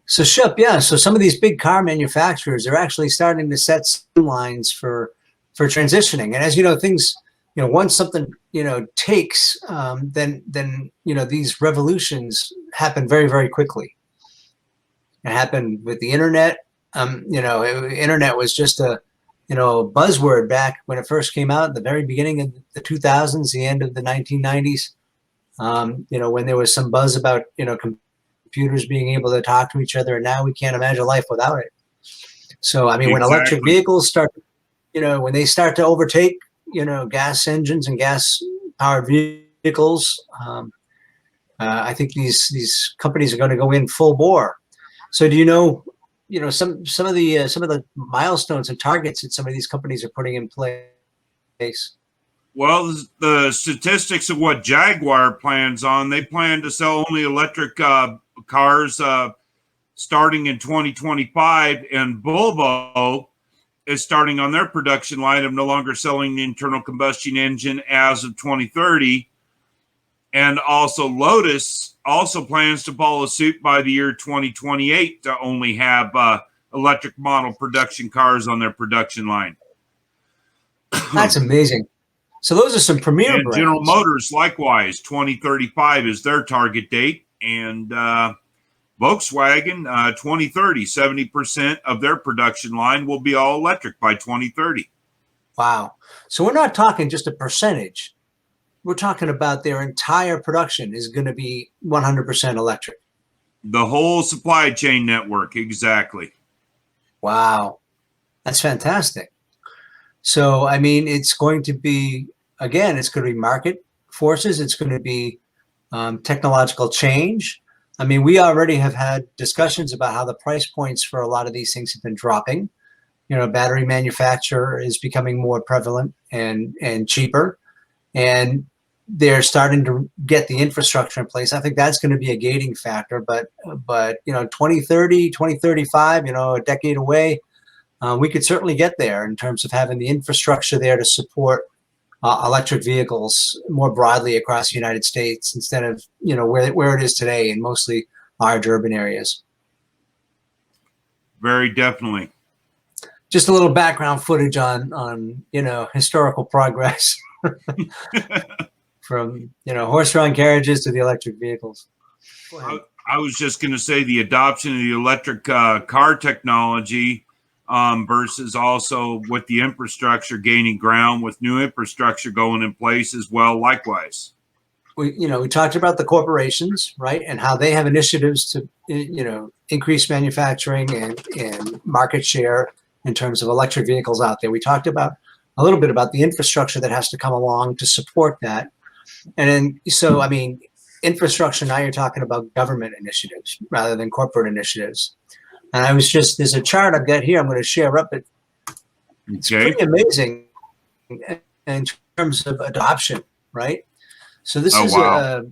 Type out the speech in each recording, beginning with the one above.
So Shep, yeah. So some of these big car manufacturers are actually starting to set lines for transitioning. And as you know, things, once something takes, then these revolutions happen very very quickly. It happened with the internet. Internet was just a buzzword back when it first came out at the very beginning of the 2000s, the end of the 1990s. When there was some buzz about computers being able to talk to each other, and now we can't imagine life without it. So I mean, when electric Exactly. vehicles start, when they start to overtake gas engines and gas powered vehicles, I think these companies are going to go in full bore. So do some of the milestones and targets that some of these companies are putting in place? Well, the statistics of what Jaguar plans on, they plan to sell only electric cars starting in 2025, and Volvo is starting on their production line of no longer selling the internal combustion engine as of 2030. And also Lotus also plans to follow suit by the year 2028 to only have electric model production cars on their production line. That's amazing. So those are some premier And General brands. Motors, likewise, 2035 is their target date. And Volkswagen, 2030, 70% of their production line will be all electric by 2030. Wow. So we're not talking just a percentage. We're talking about their entire production is going to be 100% electric. The whole supply chain network, exactly. Wow. That's fantastic. So, I mean, it's going to be, again, it's going to be market forces. It's going to be technological change. I mean, we already have had discussions about how the price points for a lot of these things have been dropping. Battery manufacture is becoming more prevalent and cheaper, and they're starting to get the infrastructure in place. I think that's going to be a gating factor. But 2030, 2035, a decade away, we could certainly get there in terms of having the infrastructure there to support electric vehicles more broadly across the United States instead of where it is today in mostly large urban areas. Very definitely. Just a little background footage on historical progress from horse-drawn carriages to the electric vehicles. I was just going to say the adoption of the electric car technology versus also with the infrastructure gaining ground, with new infrastructure going in place as well. Likewise, we talked about the corporations, right, and how they have initiatives to increase manufacturing and market share in terms of electric vehicles out there. We talked about a little bit about the infrastructure that has to come along to support that. And then, so, I mean, infrastructure, now you're talking about government initiatives rather than corporate initiatives. And there's a chart I've got here I'm going to share up. It's pretty amazing in terms of adoption, right? So this is wow.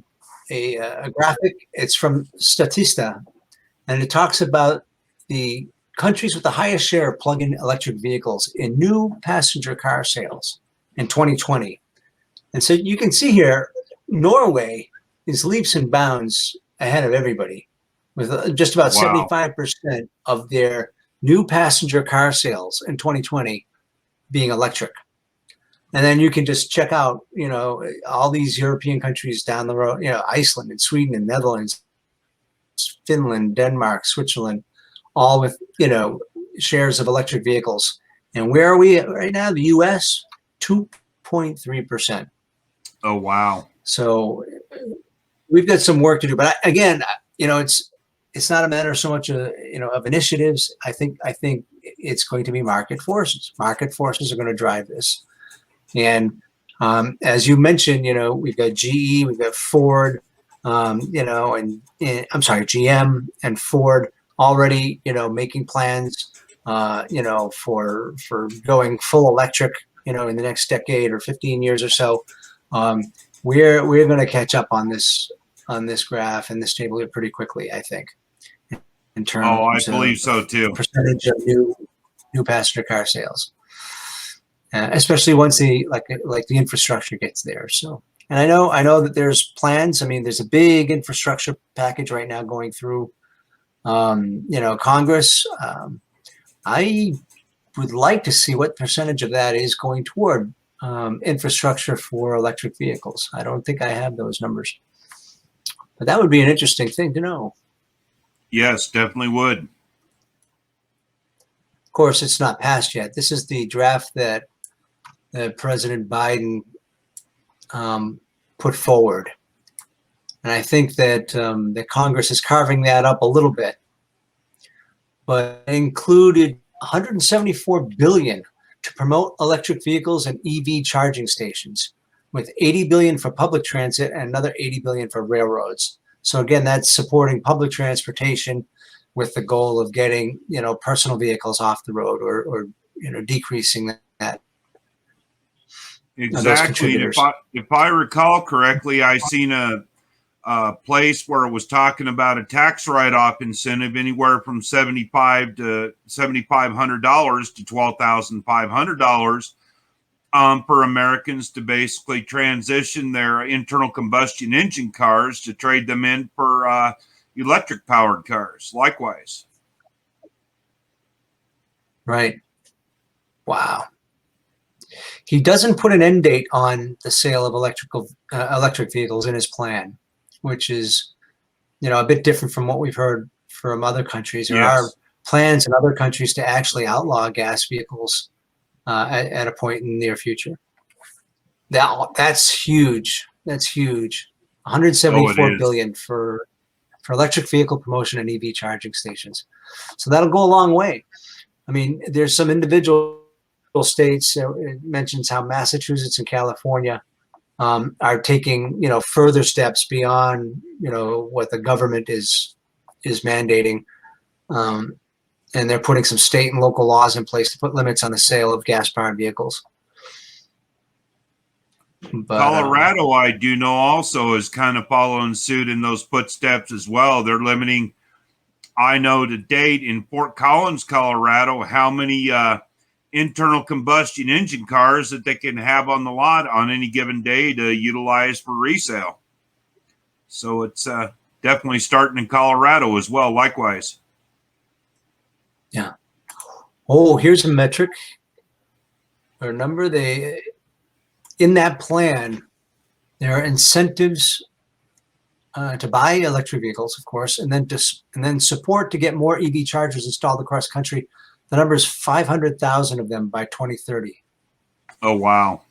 a graphic. It's from Statista, and it talks about the countries with the highest share of plug-in electric vehicles in new passenger car sales in 2020. And so you can see here, Norway is leaps and bounds ahead of everybody, with just about 75% of their new passenger car sales in 2020 being electric. And then you can just check out, all these European countries down the road, Iceland and Sweden and Netherlands, Finland, Denmark, Switzerland, all with, shares of electric vehicles. And where are we right now? The US, 2.3%. Oh, wow. So we've got some work to do. But again, it's not a matter so much of initiatives. I think it's going to be market forces. Market forces are going to drive this. And as you mentioned, we've got GE, we've got Ford, and I'm sorry, GM and Ford already, making plans, for going full electric, in the next decade or 15 years or so. We're going to catch up on this graph and this table here pretty quickly, I think. In terms I believe so too. Percentage of new passenger car sales, especially once the infrastructure gets there. So, and I know that there's plans. I mean, there's a big infrastructure package right now going through Congress. I would like to see what percentage of that is going toward infrastructure for electric vehicles. I don't think I have those numbers, but that would be an interesting thing to know. Yes, definitely would. Of course, it's not passed yet. This is the draft that President Biden put forward. And I think that that Congress is carving that up a little bit, but it included 174 billion to promote electric vehicles and EV charging stations, with 80 billion for public transit and another 80 billion for railroads. So again, that's supporting public transportation with the goal of getting, personal vehicles off the road or decreasing that. Exactly. And if I recall correctly, I seen a place where it was talking about a tax write-off incentive anywhere from $7,500 to $12,500 for Americans to basically transition their internal combustion engine cars to trade them in for electric powered cars. Likewise. Right. Wow. He doesn't put an end date on the sale of electric vehicles in his plan, which is, a bit different from what we've heard from other countries. There are plans in other countries to actually outlaw gas vehicles at a point in the near future. That's huge. That's huge. 174 billion for electric vehicle promotion and EV charging stations. So that'll go a long way. I mean, there's some individual states. It mentions how Massachusetts and California are taking, further steps beyond, what the government is mandating, and they're putting some state and local laws in place to put limits on the sale of gas-powered vehicles. But, Colorado, I do know, also is kind of following suit in those footsteps as well. They're limiting, I know to date, in Fort Collins, Colorado, how many internal combustion engine cars that they can have on the lot on any given day to utilize for resale. So it's definitely starting in Colorado as well. Likewise. Yeah. Oh, here's a metric or number. In that plan, there are incentives to buy electric vehicles, of course, and then support to get more EV chargers installed across the country. The number is 500,000 of them by 2030. Oh, wow.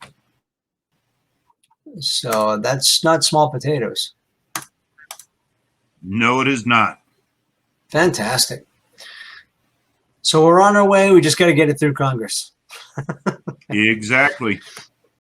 So that's not small potatoes. No, it is not. Fantastic. So we're on our way. We just got to get it through Congress. Exactly.